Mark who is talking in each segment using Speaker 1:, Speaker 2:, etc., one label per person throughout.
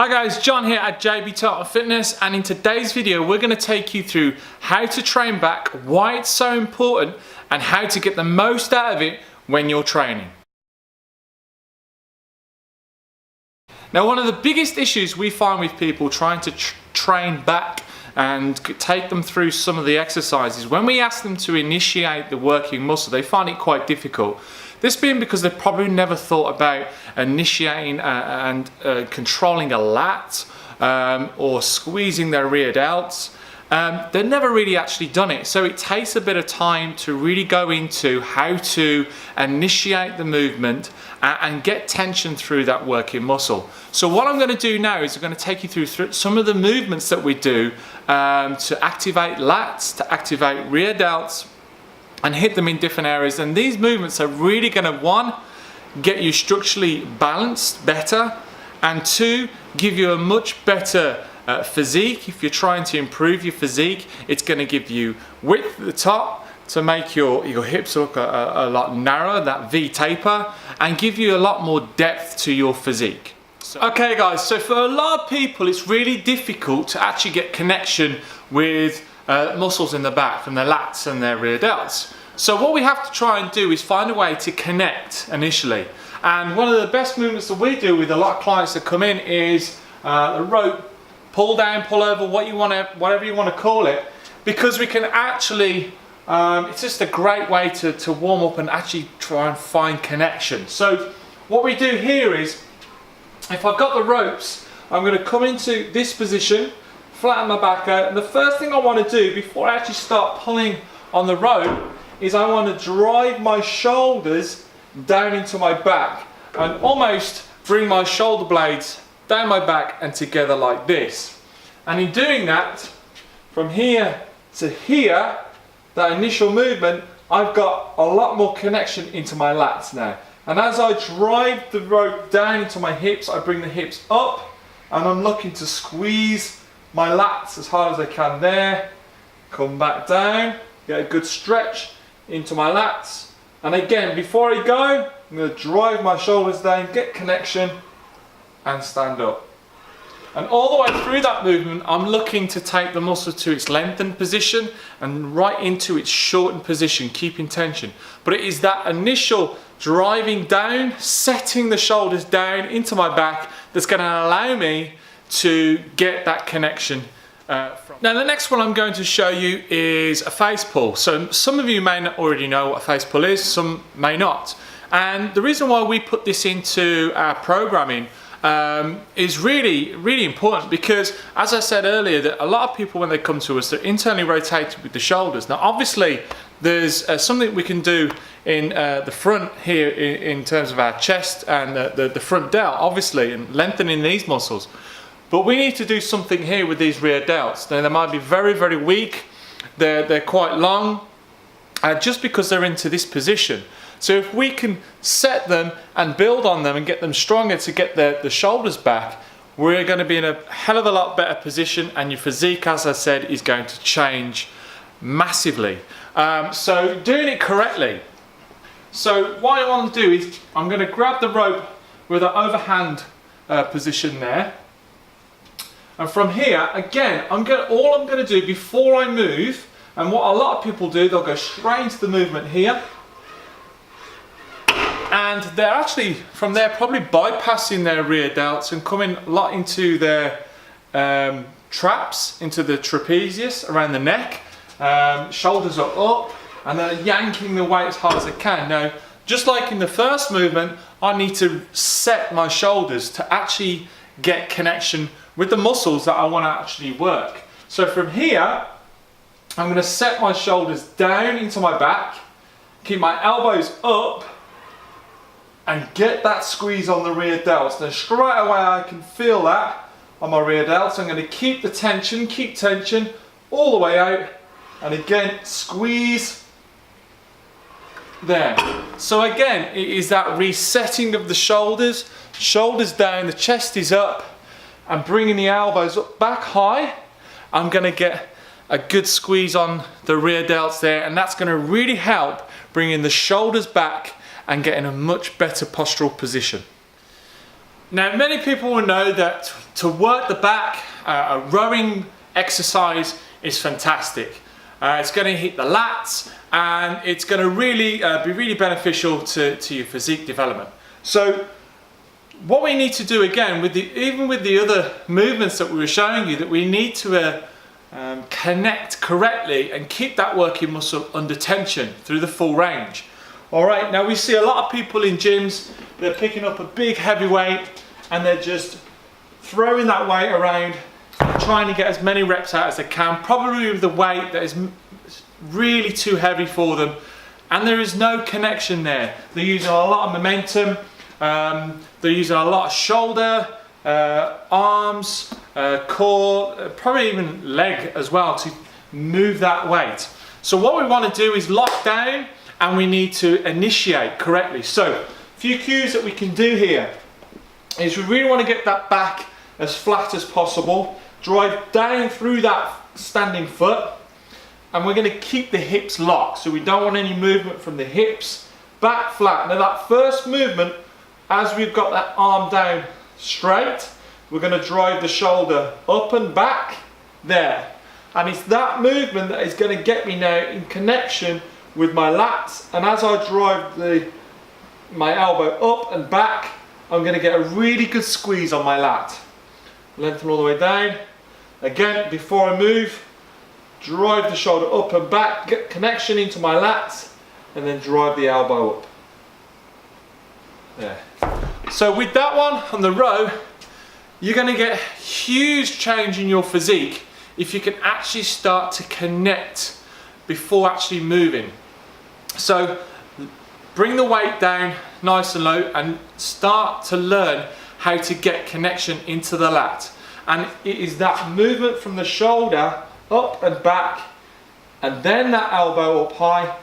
Speaker 1: Hi guys, John here at JB Total Fitness, and in today's video we're going to take you through how to train back, why it's so important, and how to get the most out of it when you're training. Now, one of the biggest issues we find with people trying to train back and take them through some of the exercises, when we ask them to initiate the working muscle, they find it quite difficult. This being because they've probably never thought about initiating and controlling a lat or squeezing their rear delts. They've never really actually done it, so it takes a bit of time to really go into how to initiate the movement and get tension through that working muscle. So what I'm going to do now is I'm going to take you through some of the movements that we do to activate lats, to activate rear delts, and hit them in different areas. And these movements are really going to, one, get you structurally balanced better, and two, give you a much better physique. If you're trying to improve your physique, it's going to give you width at the top to make your hips look a lot narrower, that V taper, and give you a lot more depth to your physique. Okay guys, so for a lot of people it's really difficult to actually get connection with muscles in the back from their lats and their rear delts. So what we have to try and do is find a way to connect initially. And one of the best movements that we do with a lot of clients that come in is the rope pull down, pull over, whatever you want to call it, because we can actually, it's just a great way to warm up and actually try and find connection. So what we do here is, if I've got the ropes, I'm going to come into this position, flatten my back out, and the first thing I want to do before I actually start pulling on the rope is I want to drive my shoulders down into my back and almost bring my shoulder blades down my back and together like this. And in doing that, from here to here, that initial movement, I've got a lot more connection into my lats now. And as I drive the rope down into my hips, I bring the hips up and I'm looking to squeeze my lats as hard as I can there. Come back down, get a good stretch into my lats. And again, before I go, I'm going to drive my shoulders down, get connection, and stand up. And all the way through that movement, I'm looking to take the muscle to its lengthened position and right into its shortened position, keeping tension. But it is that initial driving down, setting the shoulders down into my back, that's going to allow me to get that connection. Now the next one I'm going to show you is a face pull. So some of you may not already know what a face pull is, some may not. And the reason why we put this into our programming is really important, because as I said earlier, that a lot of people when they come to us, they're internally rotated with the shoulders. Now obviously there's something we can do in the front here in terms of our chest and the front delt, obviously, and lengthening these muscles. But we need to do something here with these rear delts. Now they might be very weak, they're quite long, just because they're into this position. So if we can set them and build on them and get them stronger to get the shoulders back, we're going to be in a hell of a lot better position, and your physique, as I said, is going to change massively. So doing it correctly. So what I want to do is I'm going to grab the rope with an overhand position there. And from here, again, all I'm going to do before I move, and what a lot of people do, they'll go straight into the movement here. And they're actually, from there, probably bypassing their rear delts and coming a lot into their traps, into the trapezius around the neck. Shoulders are up, and then yanking the weight as hard as I can. Now, just like in the first movement, I need to set my shoulders to actually get connection with the muscles that I want to actually work. So from here, I'm going to set my shoulders down into my back, keep my elbows up, and get that squeeze on the rear delts. Now straight away I can feel that on my rear delts. I'm going to keep the tension, keep tension all the way out, and again squeeze there. So again, it is that resetting of the shoulders, shoulders down, the chest is up, and bringing the elbows up back high. I'm going to get a good squeeze on the rear delts there, and that's going to really help bringing the shoulders back and getting a much better postural position. Now, many people will know that to work the back, a rowing exercise is fantastic. It's going to hit the lats, and it's going to really be really beneficial to your physique development. So what we need to do again, even with the other movements that we were showing you, that we need to connect correctly and keep that working muscle under tension through the full range. All right, now we see a lot of people in gyms, they're picking up a big heavy weight and they're just throwing that weight around, trying to get as many reps out as they can, probably with the weight that is really too heavy for them, and there is no connection there. They're using a lot of momentum, they're using a lot of shoulder, arms, core, probably even leg as well to move that weight. So what we want to do is lock down, and we need to initiate correctly. So a few cues that we can do here is we really want to get that back as flat as possible, drive down through that standing foot, and we're going to keep the hips locked, so we don't want any movement from the hips. Back flat. Now that first movement, as we've got that arm down straight, we're going to drive the shoulder up and back there, and it's that movement that is going to get me now in connection with my lats, and as I drive my elbow up and back, I'm going to get a really good squeeze on my lat. Lengthen all the way down. Again, before I move, drive the shoulder up and back, get connection into my lats, and then drive the elbow up. There. So with that one on the row, you're going to get huge change in your physique if you can actually start to connect before actually moving. So bring the weight down nice and low and start to learn how to get connection into the lat. And it is that movement from the shoulder up and back, and then that elbow up high,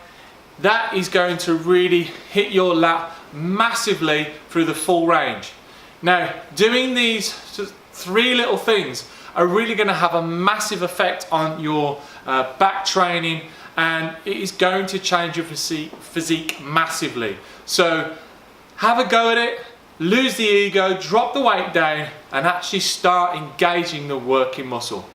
Speaker 1: that is going to really hit your lat massively through the full range. Now, doing these three little things are really going to have a massive effect on your back training, and it is going to change your physique massively. So have a go at it, lose the ego, drop the weight down, and actually start engaging the working muscle.